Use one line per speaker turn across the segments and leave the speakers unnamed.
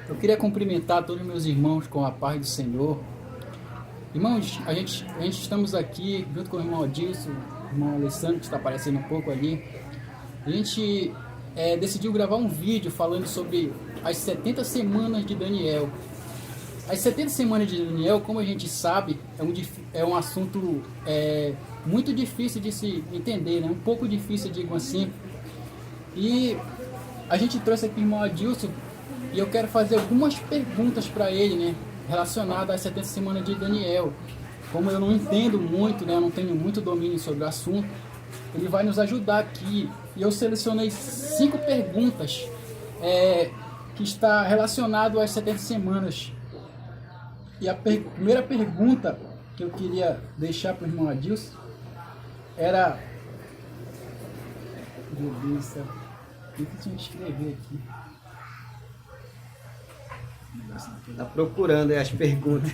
Eu queria cumprimentar todos os meus irmãos com a paz do Senhor. Irmãos, a gente estamos aqui junto com o irmão Adilson, o irmão Alessandro, que está aparecendo um pouco ali. A gente decidiu gravar um vídeo falando sobre as 70 semanas de Daniel. As 70 semanas de Daniel, como a gente sabe, é um assunto muito difícil de se entender, né? Um pouco difícil, digo assim. E a gente trouxe aqui o irmão Adilson e eu quero fazer algumas perguntas para ele, né? Relacionadas às 70 semanas de Daniel. Como eu não entendo muito, né? Eu não tenho muito domínio sobre o assunto, ele vai nos ajudar aqui. E eu selecionei 5 perguntas que está relacionado às 70 semanas. E a primeira pergunta que eu queria deixar para o irmão Adilson era... Meu Deus do céu, o que eu tinha que escrever aqui?
Tá procurando as perguntas.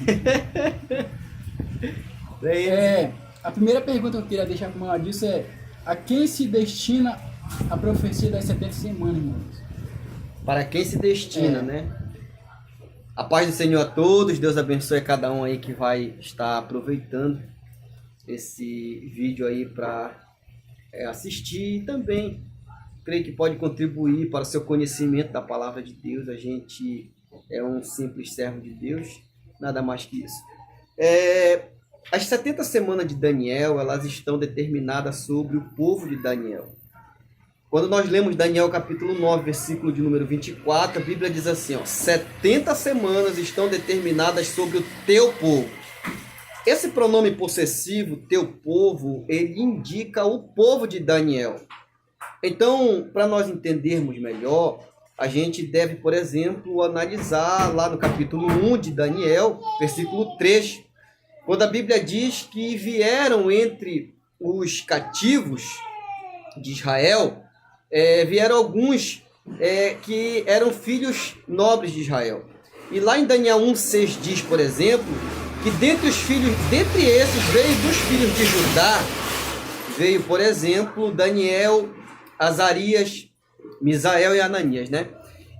A primeira pergunta que eu queria deixar para o irmão Adilson é: a quem se destina a profecia das 70 semanas, irmãos?
Para quem se destina, né? A paz do Senhor a todos. Deus abençoe cada um aí que vai estar aproveitando esse vídeo aí para assistir, e também creio que pode contribuir para o seu conhecimento da palavra de Deus. A gente é um simples servo de Deus, nada mais que isso. As 70 semanas de Daniel, elas estão determinadas sobre o povo de Daniel. Quando nós lemos Daniel capítulo 9, versículo de número 24, a Bíblia diz assim, 70 semanas estão determinadas sobre o teu povo. Esse pronome possessivo, teu povo, ele indica o povo de Daniel. Então, para nós entendermos melhor, a gente deve, por exemplo, analisar lá no capítulo 1 de Daniel, versículo 3, quando a Bíblia diz que vieram entre os cativos de Israel, vieram alguns que eram filhos nobres de Israel. E lá em Daniel 1,6 diz, por exemplo, que dentre esses veio dos filhos de Judá, veio, por exemplo, Daniel, Azarias, Misael e Ananias, né?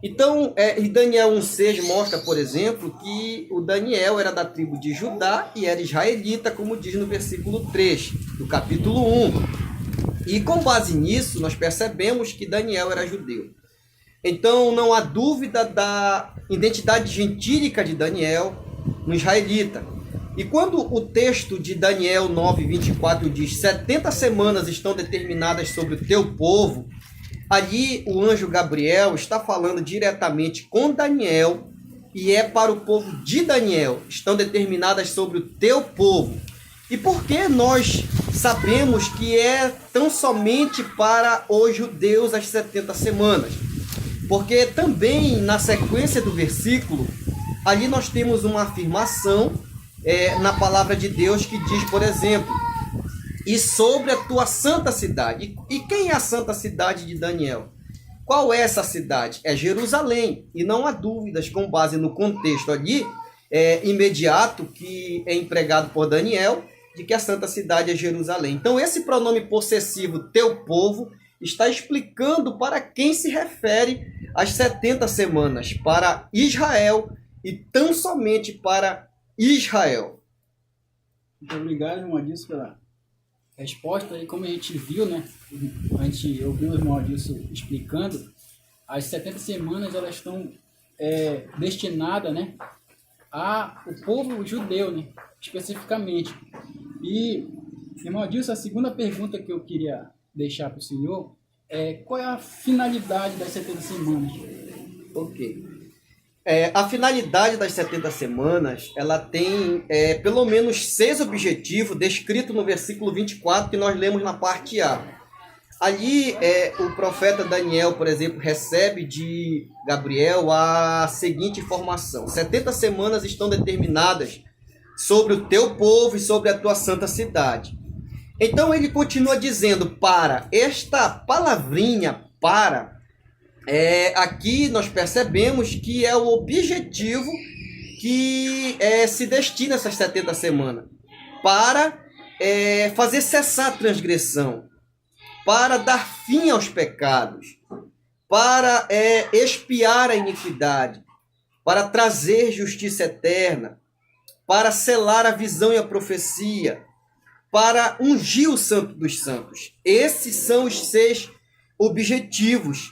Então, em Daniel 1,6 mostra, por exemplo, que o Daniel era da tribo de Judá e era israelita, como diz no versículo 3 do capítulo 1. E com base nisso, nós percebemos que Daniel era judeu. Então, não há dúvida da identidade gentílica de Daniel no israelita. E quando o texto de Daniel 9:24 diz 70 semanas estão determinadas sobre o teu povo, ali o anjo Gabriel está falando diretamente com Daniel e é para o povo de Daniel. Estão determinadas sobre o teu povo. E por que nós sabemos que é tão somente para os judeus as 70 semanas? Porque também na sequência do versículo, ali nós temos uma afirmação na palavra de Deus que diz, por exemplo, e sobre a tua santa cidade. E quem é a santa cidade de Daniel? Qual é essa cidade? É Jerusalém. E não há dúvidas, com base no contexto ali, imediato, que é empregado por Daniel, de que a santa cidade é Jerusalém. Então, esse pronome possessivo, teu povo, está explicando para quem se refere as 70 semanas, para Israel e tão somente para Israel.
Muito obrigado, irmão Adilson, pela resposta. E como a gente viu, né? A gente ouviu o irmão Adilson explicando, as 70 semanas elas estão destinadas, né, ao povo judeu, né, especificamente. E, irmão Adilson, a segunda pergunta que eu queria deixar para o senhor é: qual é a finalidade das 70 semanas?
Ok. A finalidade das 70 semanas, ela tem pelo menos 6 objetivos, descrito no versículo 24, que nós lemos na parte A. Ali, o profeta Daniel, por exemplo, recebe de Gabriel a seguinte informação: 70 semanas estão determinadas sobre o teu povo e sobre a tua santa cidade. Então ele continua dizendo para. Esta palavrinha para, aqui nós percebemos que é o objetivo que se destina a essas 70 semanas. Para fazer cessar a transgressão, para dar fim aos pecados, para expiar a iniquidade, para trazer justiça eterna, para selar a visão e a profecia, para ungir o Santo dos Santos. Esses são os 6 objetivos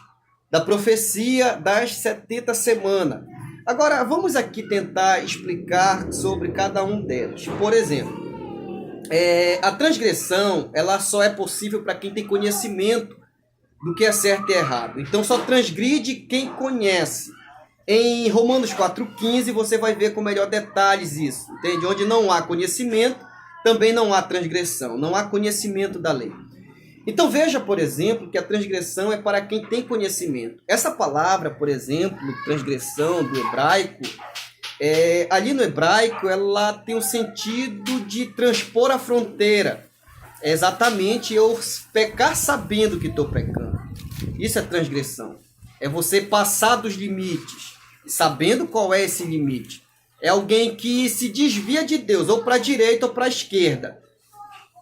da profecia das 70 semanas. Agora, vamos aqui tentar explicar sobre cada um deles. Por exemplo, a transgressão ela só é possível para quem tem conhecimento do que é certo e errado. Então, só transgride quem conhece. Em Romanos 4,15 você vai ver com melhor detalhes isso, entende? Onde não há conhecimento, também não há transgressão, não há conhecimento da lei. Então veja, por exemplo, que a transgressão é para quem tem conhecimento. Essa palavra, por exemplo, transgressão do hebraico, ali no hebraico ela tem o sentido de transpor a fronteira. É exatamente eu pecar sabendo que estou pecando. Isso é transgressão. É você passar dos limites, sabendo qual é esse limite. É alguém que se desvia de Deus, ou para a direita ou para a esquerda.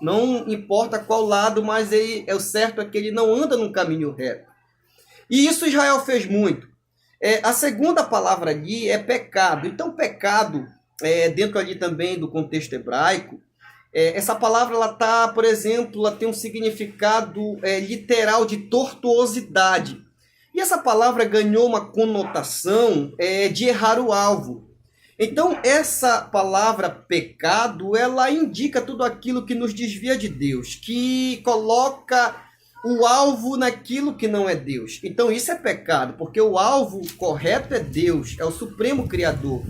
Não importa qual lado, mas o certo é que ele não anda num caminho reto. E isso Israel fez muito. A segunda palavra ali é pecado. Então, pecado, dentro ali também do contexto hebraico, essa palavra, ela tá, por exemplo, ela tem um significado literal de tortuosidade. E essa palavra ganhou uma conotação de errar o alvo. Então, essa palavra pecado, ela indica tudo aquilo que nos desvia de Deus, que coloca o alvo naquilo que não é Deus. Então, isso é pecado, porque o alvo correto é Deus, é o Supremo Criador.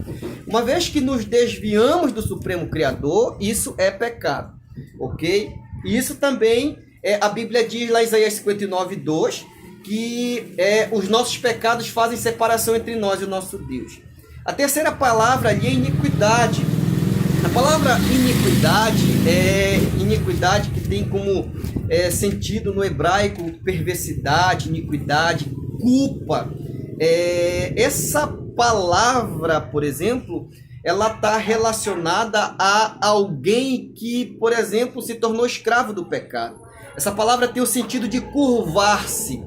Uma vez que nos desviamos do Supremo Criador, isso é pecado, ok? E isso também, a Bíblia diz lá em Isaías 59:2, que os nossos pecados fazem separação entre nós e o nosso Deus. A terceira palavra ali é iniquidade. A palavra iniquidade é iniquidade que tem como sentido no hebraico perversidade, iniquidade, culpa. Essa palavra, por exemplo, ela está relacionada a alguém que, por exemplo, se tornou escravo do pecado. Essa palavra tem o sentido de curvar-se.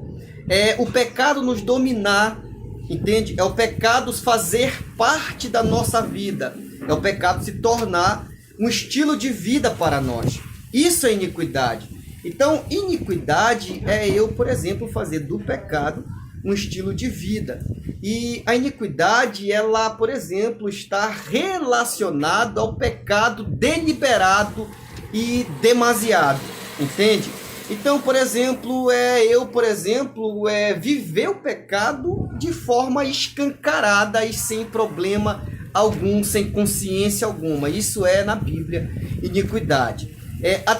O pecado nos dominar, entende? É o pecado fazer parte da nossa vida. É o pecado se tornar um estilo de vida para nós. Isso é iniquidade. Então, iniquidade é eu, por exemplo, fazer do pecado um estilo de vida. E a iniquidade, ela, por exemplo, está relacionada ao pecado deliberado e demasiado, entende? Então, por exemplo, viver o pecado de forma escancarada e sem problema algum, sem consciência alguma. Isso é, na Bíblia, iniquidade. A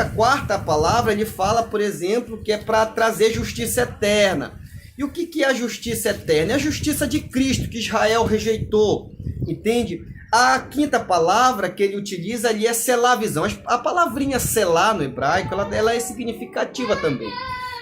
quarta palavra, ele fala, por exemplo, que é para trazer justiça eterna. E o que é a justiça eterna? É a justiça de Cristo, que Israel rejeitou, entende? A quinta palavra que ele utiliza ali é selar a visão. A palavrinha selar no hebraico, ela é significativa também.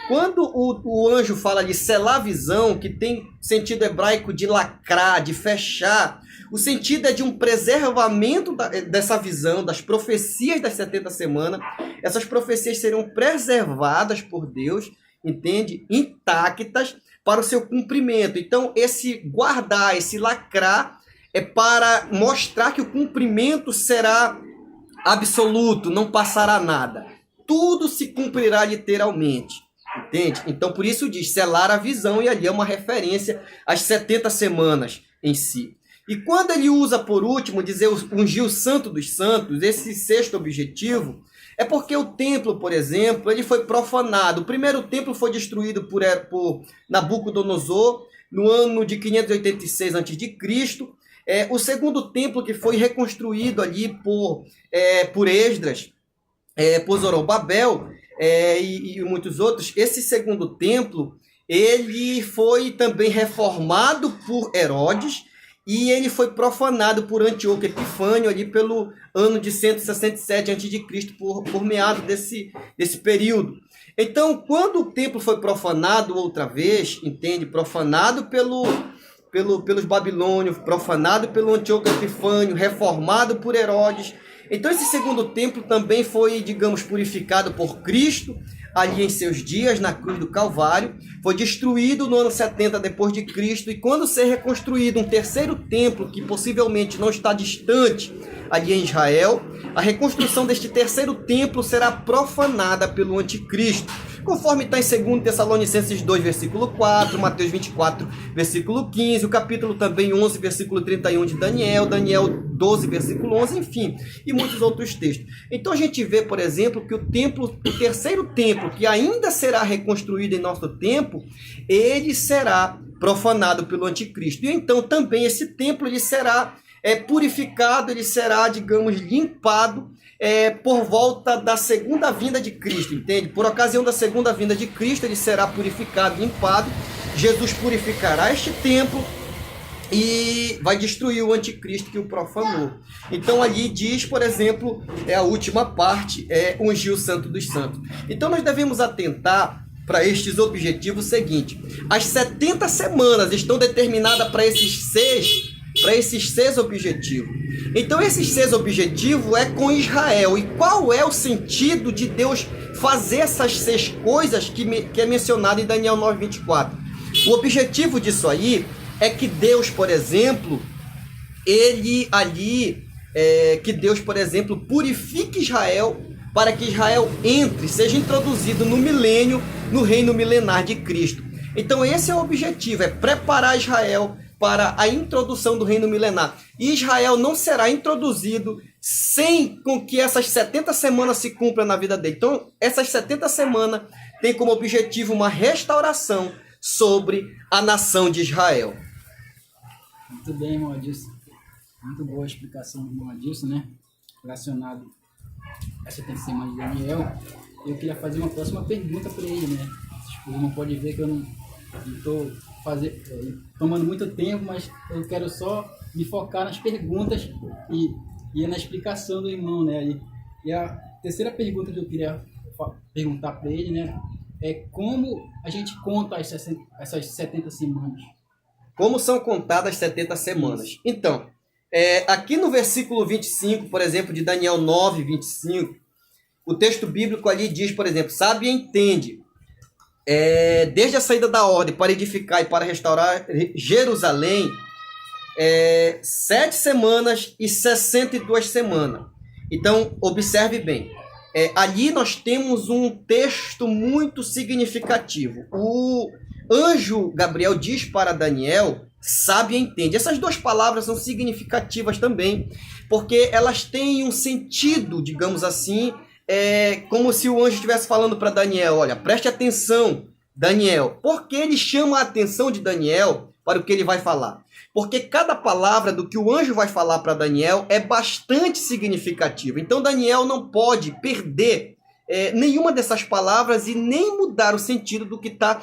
Quando o anjo fala de selar a visão, que tem sentido hebraico de lacrar, de fechar, o sentido é de um preservamento dessa visão, das profecias das 70 semanas. Essas profecias serão preservadas por Deus, entende? Intactas para o seu cumprimento. Então, esse guardar, esse lacrar, é para mostrar que o cumprimento será absoluto, não passará nada. Tudo se cumprirá literalmente, entende? Então, por isso diz selar a visão, e ali é uma referência às 70 semanas em si. E quando ele usa, por último, dizer ungir o Santo dos Santos, esse sexto objetivo, é porque o templo, por exemplo, ele foi profanado. O primeiro templo foi destruído por Nabucodonosor no ano de 586 a.C., o segundo templo que foi reconstruído ali por Esdras, por Zorobabel e muitos outros, esse segundo templo, ele foi também reformado por Herodes e ele foi profanado por Antíoco Epifânio ali pelo ano de 167 a.C., por meados desse período. Então, quando o templo foi profanado outra vez, entende? Profanado pelos babilônios, profanado pelo Antíoco Epifânio, reformado por Herodes. Então esse segundo templo também foi, digamos, purificado por Cristo. ali em seus dias na cruz do Calvário, foi destruído no ano 70 depois de Cristo, e quando ser reconstruído um terceiro templo, que possivelmente não está distante ali em Israel, a reconstrução deste terceiro templo será profanada pelo anticristo, conforme está em 2 Tessalonicenses 2, versículo 4, Mateus 24, versículo 15, o capítulo também 11, versículo 31 de Daniel, Daniel 12, versículo 11, enfim, e muitos outros textos. Então a gente vê, por exemplo, que o terceiro templo, que ainda será reconstruído em nosso tempo, ele será profanado pelo anticristo. E então também esse templo ele será purificado, ele será, digamos, limpado por volta da segunda vinda de Cristo, entende? Por ocasião da segunda vinda de Cristo, ele será purificado, limpado. Jesus purificará este templo e vai destruir o anticristo que o profanou. Então ali diz, por exemplo, a última parte, ungir o Santo dos Santos. Então nós devemos atentar para estes objetivos seguintes. As 70 semanas estão determinadas para esses seis objetivos. Então esses 6 objetivos é com Israel. E qual é o sentido de Deus fazer essas 6 coisas que é mencionado em Daniel 9:24? O objetivo disso aí é que Deus, por exemplo, que Deus, por exemplo, purifique Israel para que Israel seja introduzido no milênio, no reino milenar de Cristo. Então esse é o objetivo, é preparar Israel para a introdução do reino milenar. E Israel não será introduzido sem com que essas 70 semanas se cumpram na vida dele. Então, essas 70 semanas têm como objetivo uma restauração sobre a nação de Israel.
Muito bem, irmão Adilson. Muito boa a explicação do irmão Adilson, né? Relacionado a essa 70 semanas de Daniel. Eu queria fazer uma próxima pergunta para ele, né? O irmão pode ver que eu não estou tomando muito tempo, mas eu quero só me focar nas perguntas e na explicação do irmão, né? E a terceira pergunta que eu queria perguntar para ele, né, é como a gente conta essas 70 semanas.
Como são contadas as 70 semanas? Isso. Então, aqui no versículo 25, por exemplo, de Daniel 9:25, o texto bíblico ali diz, por exemplo, sabe e entende, desde a saída da ordem para edificar e para restaurar Jerusalém, 7 semanas e 62 semanas. Então, observe bem. Ali nós temos um texto muito significativo. O anjo Gabriel diz para Daniel, sabe e entende. Essas 2 palavras são significativas também, porque elas têm um sentido, digamos assim, como se o anjo estivesse falando para Daniel, olha, preste atenção, Daniel. Por que ele chama a atenção de Daniel para o que ele vai falar? Porque cada palavra do que o anjo vai falar para Daniel é bastante significativa. Então Daniel não pode perder nenhuma dessas palavras e nem mudar o sentido do que está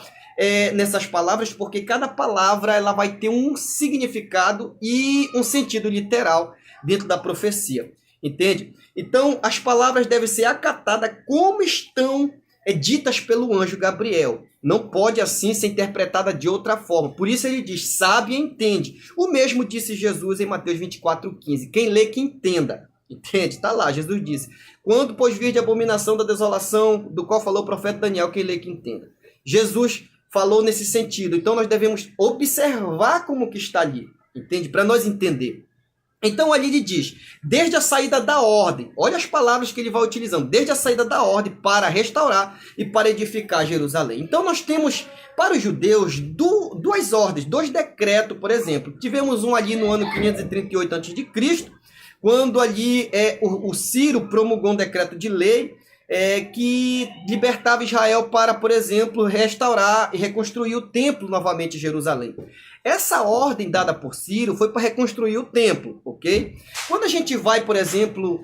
nessas palavras, porque cada palavra ela vai ter um significado e um sentido literal dentro da profecia. Entende? Então, as palavras devem ser acatadas como estão ditas pelo anjo Gabriel. Não pode, assim, ser interpretada de outra forma. Por isso ele diz, sabe e entende. O mesmo disse Jesus em Mateus 24:15. Quem lê, que entenda. Entende? Está lá, Jesus disse. Quando, pois, vir de abominação da desolação, do qual falou o profeta Daniel, quem lê, que entenda. Jesus falou nesse sentido. Então, nós devemos observar como que está ali. Entende? Para nós entender. Então ali ele diz, desde a saída da ordem, olha as palavras que ele vai utilizando, desde a saída da ordem para restaurar e para edificar Jerusalém. Então nós temos para os judeus 2 ordens, 2 decretos, por exemplo. Tivemos um ali no ano 538 a.C., quando ali o Ciro promulgou um decreto de lei que libertava Israel para, por exemplo, restaurar e reconstruir o templo novamente em Jerusalém. Essa ordem dada por Ciro foi para reconstruir o templo, ok? Quando a gente vai, por exemplo,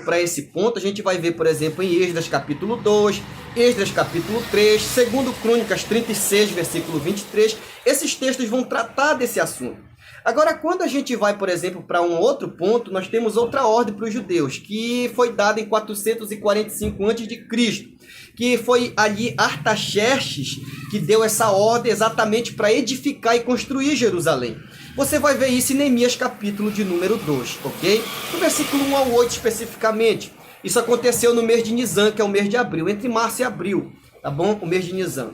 para esse ponto, a gente vai ver, por exemplo, em Esdras capítulo 2, Esdras capítulo 3, 2 Crônicas 36, versículo 23, esses textos vão tratar desse assunto. Agora, quando a gente vai, por exemplo, para um outro ponto, nós temos outra ordem para os judeus, que foi dada em 445 a.C., que foi ali Artaxerxes que deu essa ordem exatamente para edificar e construir Jerusalém. Você vai ver isso em Neemias capítulo de número 2, ok? No versículo 1 ao 8 especificamente. Isso aconteceu no mês de Nisan, que é o mês de abril, entre março e abril, tá bom? O mês de Nisan.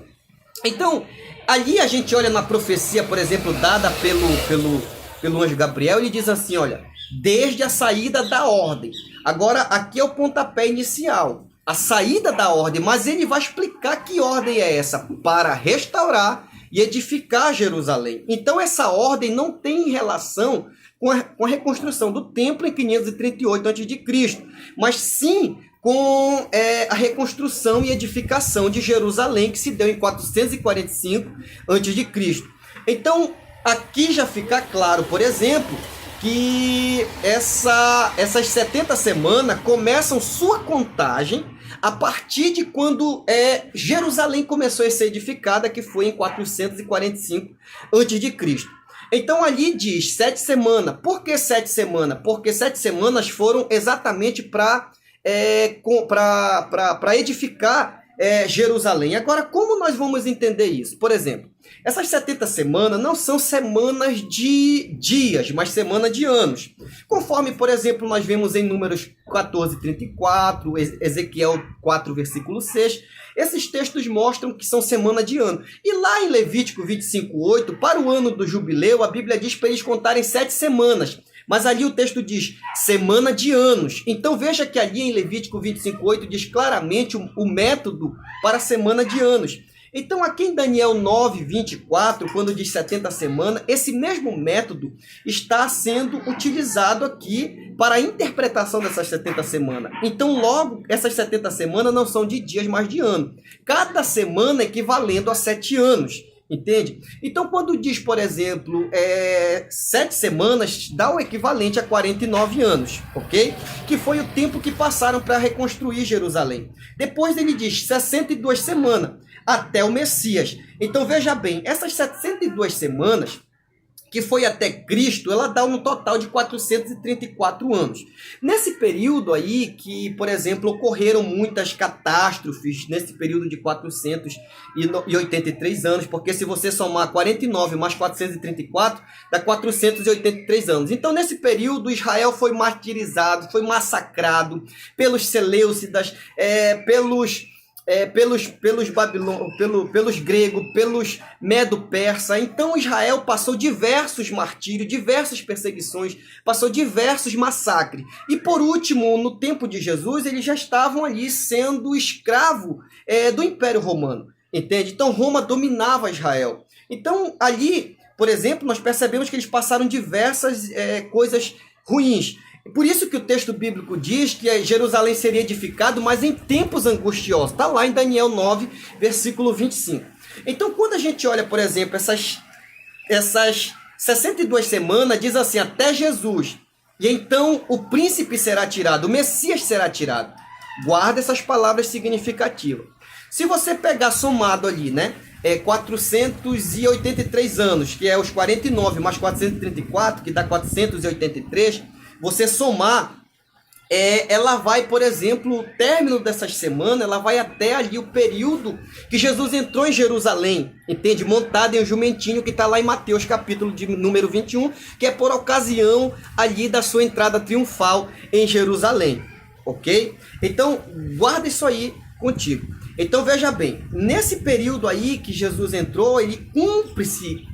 Então, ali a gente olha na profecia, por exemplo, dada pelo anjo Gabriel, ele diz assim, olha, desde a saída da ordem. Agora, aqui é o pontapé inicial, a saída da ordem, mas ele vai explicar que ordem é essa, para restaurar e edificar Jerusalém. Então, essa ordem não tem relação com a reconstrução do templo em 538 a.C., mas sim com a reconstrução e edificação de Jerusalém, que se deu em 445 a.C. Então, aqui já fica claro, por exemplo, que essas 70 semanas começam sua contagem a partir de quando Jerusalém começou a ser edificada, que foi em 445 a.C. Então ali diz 7 semanas. Por que 7 semanas? Porque 7 semanas foram exatamente para edificar Jerusalém. Agora, como nós vamos entender isso? Por exemplo, essas 70 semanas não são semanas de dias, mas semanas de anos. Conforme, por exemplo, nós vemos em Números 14:34, Ezequiel 4, versículo 6, esses textos mostram que são semana de ano. E lá em Levítico 25:8, para o ano do jubileu, a Bíblia diz para eles contarem 7 semanas. Mas ali o texto diz semana de anos. Então veja que ali em Levítico 25:8 diz claramente o método para a semana de anos. Então aqui em Daniel 9:24, quando diz 70 semanas, esse mesmo método está sendo utilizado aqui para a interpretação dessas 70 semanas. Então logo, essas 70 semanas não são de dias, mas de ano. Cada semana equivalendo a 7 anos. Entende? Então, quando diz, por exemplo, 7 semanas, dá o equivalente a 49 anos, ok? Que foi o tempo que passaram para reconstruir Jerusalém. Depois ele diz 62 semanas, até o Messias. Então, veja bem, essas 62 semanas, que foi até Cristo, ela dá um total de 434 anos. Nesse período aí, que, por exemplo, ocorreram muitas catástrofes, nesse período de 483 anos, porque se você somar 49 mais 434, dá 483 anos. Então, nesse período, Israel foi martirizado, foi massacrado pelos seleucidas, pelos gregos, pelos medo-persa. Então Israel passou diversos martírios, diversas perseguições, passou diversos massacres. E por último, no tempo de Jesus, eles já estavam ali sendo escravo do Império Romano. Entende? Então Roma dominava Israel. Então ali, por exemplo, nós percebemos que eles passaram diversas coisas ruins. Por isso que o texto bíblico diz que Jerusalém seria edificado, mas em tempos angustiosos. Está lá em Daniel 9, versículo 25. Então, quando a gente olha, por exemplo, essas 62 semanas, diz assim, até Jesus. E então o príncipe será tirado, o Messias será tirado. Guarda essas palavras significativas. Se você pegar somado ali, né? 483 anos, que é os 49 mais 434, que dá 483... Você somar, ela vai, por exemplo, o término dessas semanas, ela vai até ali o período que Jesus entrou em Jerusalém, entende? Montado em um jumentinho, que está lá em Mateus, capítulo de número 21, que é por ocasião ali da sua entrada triunfal em Jerusalém, ok? Então, guarda isso aí contigo. Então, veja bem, nesse período aí que Jesus entrou, ele cumpre-se,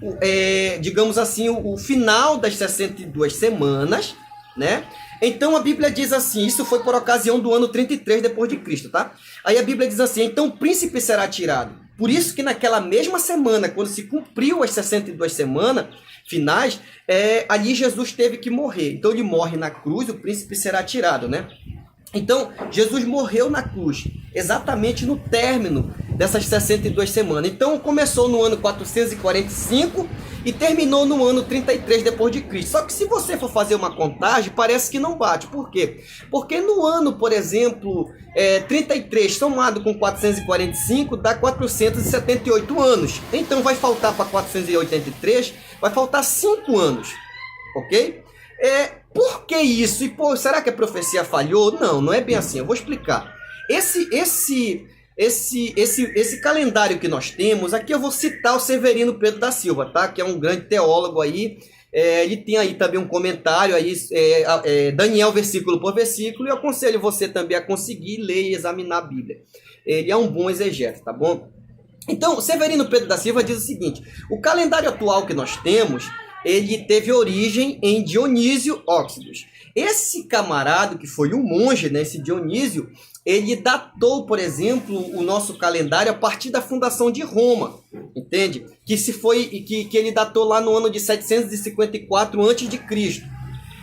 digamos assim, o final das 62 semanas, né? Então a Bíblia diz assim, isso foi por ocasião do ano 33 depois de Cristo, tá? Aí a Bíblia diz assim, então o príncipe será tirado. Por isso que naquela mesma semana, quando se cumpriu as 62 semanas finais, ali Jesus teve que morrer. Então ele morre na cruz, o príncipe será tirado, né? Então, Jesus morreu na cruz, exatamente no término dessas 62 semanas. Então, começou no ano 445 e terminou no ano 33 depois de Cristo. Só que se você for fazer uma contagem, parece que não bate. Por quê? Porque no ano, por exemplo, 33 somado com 445 dá 478 anos. Então, vai faltar para 483, vai faltar 5 anos, ok? Por que isso? E será que a profecia falhou? Não, não é bem assim. Eu vou explicar. esse calendário que nós temos, aqui eu vou citar o Severino Pedro da Silva, tá? Que é um grande teólogo aí. Ele tem aí também um comentário aí, Daniel versículo por versículo, e eu aconselho você também a conseguir ler e examinar a Bíblia. Ele é um bom exegeta, tá bom? Então, Severino Pedro da Silva diz o seguinte: o calendário atual que nós temos, ele teve origem em Dionísio Óxidos. Esse camarada, que foi um monge, né, esse Dionísio, ele datou, por exemplo, o nosso calendário a partir da fundação de Roma, entende? Que ele datou lá no ano de 754 a.C.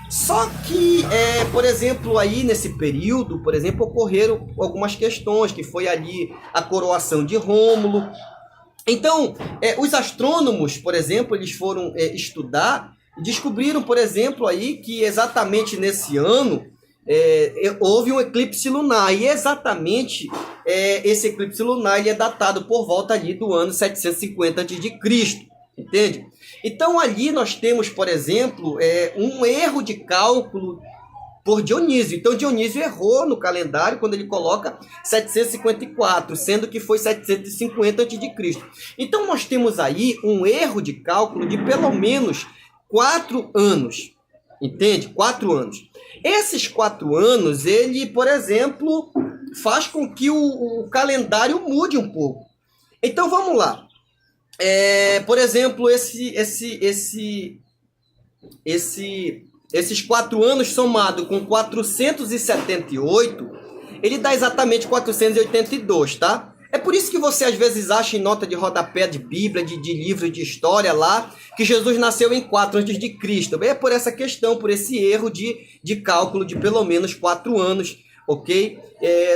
Só que, por exemplo, aí nesse período, por exemplo, ocorreram algumas questões, que foi ali a coroação de Rômulo. Então, os astrônomos, por exemplo, eles foram estudar e descobriram, por exemplo, aí que exatamente nesse ano houve um eclipse lunar. E exatamente esse eclipse lunar ele é datado por volta ali do ano 750 a.C., entende? Então ali nós temos, por exemplo, um erro de cálculo por Dionísio. Então Dionísio errou no calendário quando ele coloca 754, sendo que foi 750 a.C. Então nós temos aí um erro de cálculo de pelo menos 4 anos, entende? 4 anos. Esses 4 anos, ele, por exemplo, faz com que o calendário mude um pouco. Então vamos lá. Por exemplo, esses 4 anos somado com 478, ele dá exatamente 482, tá? É por isso que você às vezes acha em nota de rodapé de Bíblia, de livro de história lá, que Jesus nasceu em 4 a.C. É por essa questão, por esse erro de cálculo de pelo menos 4 anos, ok?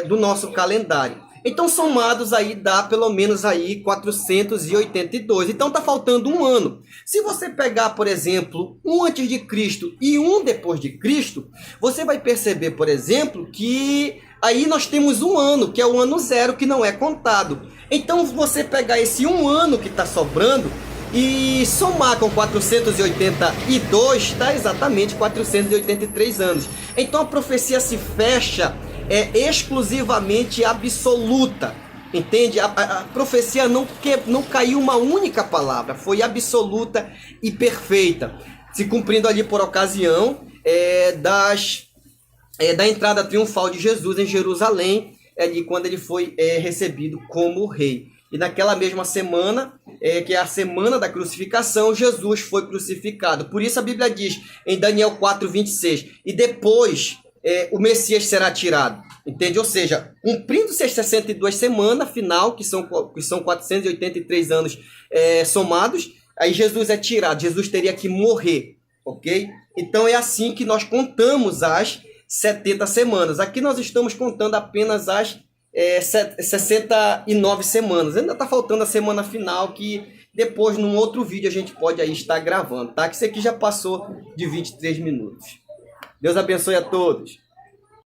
Do nosso calendário. Então, somados aí, dá pelo menos aí 482. Então, tá faltando um ano. Se você pegar, por exemplo, um antes de Cristo e um depois de Cristo, você vai perceber, por exemplo, que aí nós temos um ano, que é o ano 0, que não é contado. Então, você pegar esse um ano que está sobrando e somar com 482, dá exatamente 483 anos. Então, a profecia se fecha exclusivamente absoluta, entende? A profecia não caiu uma única palavra, foi absoluta e perfeita, se cumprindo ali por ocasião da entrada triunfal de Jesus em Jerusalém, ali quando ele foi recebido como rei. E naquela mesma semana, que é a semana da crucificação, Jesus foi crucificado. Por isso a Bíblia diz em Daniel 4:26, e depois o Messias será tirado, entende? Ou seja, cumprindo-se as 62 semanas final, que são 483 anos somados, aí Jesus é tirado, Jesus teria que morrer, ok? Então é assim que nós contamos as 70 semanas. Aqui nós estamos contando apenas as 69 semanas. Ainda está faltando a semana final, que depois, num outro vídeo, a gente pode aí estar gravando, tá? Que isso aqui já passou de 23 minutos. Deus abençoe a todos.